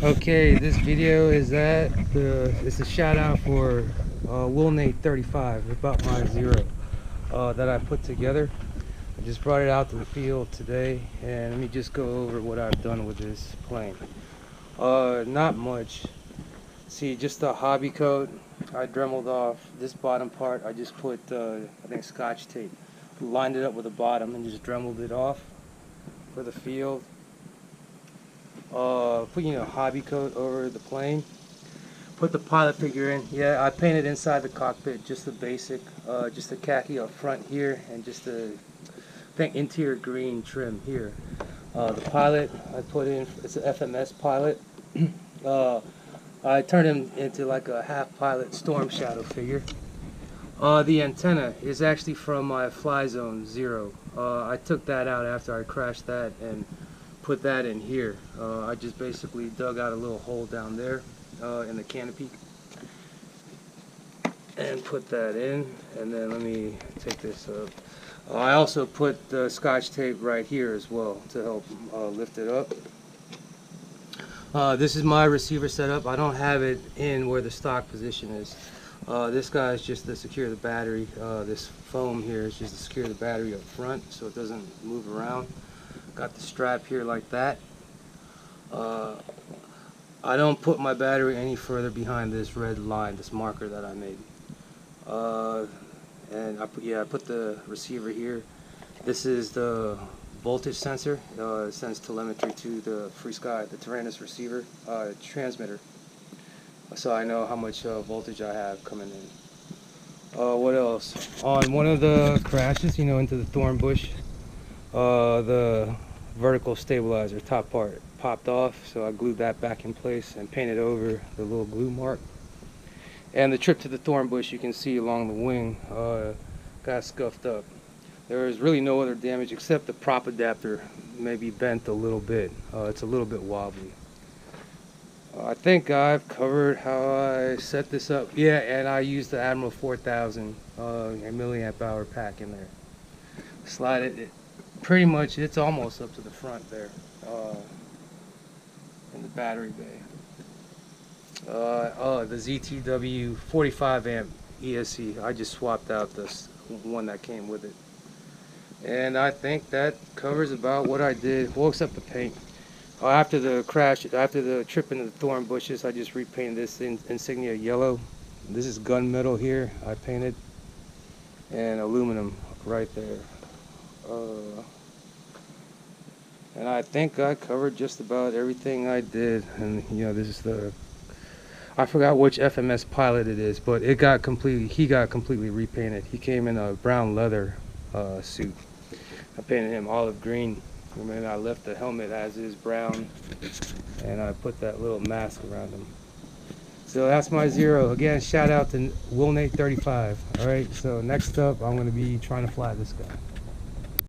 Okay, this video is it's a shout out for willnate35 about my Zero that I put together. I just brought it out to the field today, and let me just go over what I've done with this plane. Not much. See, just a hobby coat. I dremeled off this bottom part. I just put I think Scotch tape, lined it up with the bottom, and just dremeled it off for the field. Put a hobby coat over the plane. Put the pilot figure in. Yeah, I painted inside the cockpit, just the basic, just the khaki up front here, and just the interior green trim here. The pilot I put in, it's an FMS pilot. I turned him into like a half pilot storm shadow figure. The antenna is actually from my Fly Zone Zero. I took that out after I crashed that and put that in here. I just basically dug out a little hole down there in the canopy and put that in, and then let me take this up. I also put the Scotch tape right here as well to help lift it up. This is my receiver setup. I don't have it in where the stock position is. This guy is just to secure the battery. This foam here is just to secure the battery up front so it doesn't move around. Got the strap here like that. I don't put my battery any further behind this red line, this marker that I made. And I put the receiver here. This is the voltage sensor. It sends telemetry to the FrSky, the Taranis receiver transmitter, so I know how much voltage I have coming in. What else? On one of the crashes, into the thorn bush, the vertical stabilizer top part popped off, so I glued that back in place and painted over the little glue mark. And the trip to the thorn bush, you can see along the wing, got scuffed up. There is really no other damage except the prop adapter maybe bent a little bit. It's a little bit wobbly. I think I've covered how I set this up. Yeah, and I used the Admiral 4000 milliamp hour pack in there. Slide it. Pretty much, it's almost up to the front there in the battery bay. The ZTW 45 amp ESC. I just swapped out this one that came with it. And I think that covers about what I did, well, except the paint. After the crash, after the trip into the thorn bushes, I just repainted this insignia yellow. This is gunmetal here, I painted, and aluminum right there. And I think I covered just about everything I did. And this is I forgot which FMS pilot it is, but he got completely repainted. He came in a brown leather suit. I painted him olive green, and then I left the helmet as is brown, and I put that little mask around him. So that's my Zero. Again, shout out to willnate35. Alright, so next up I'm going to be trying to fly this guy.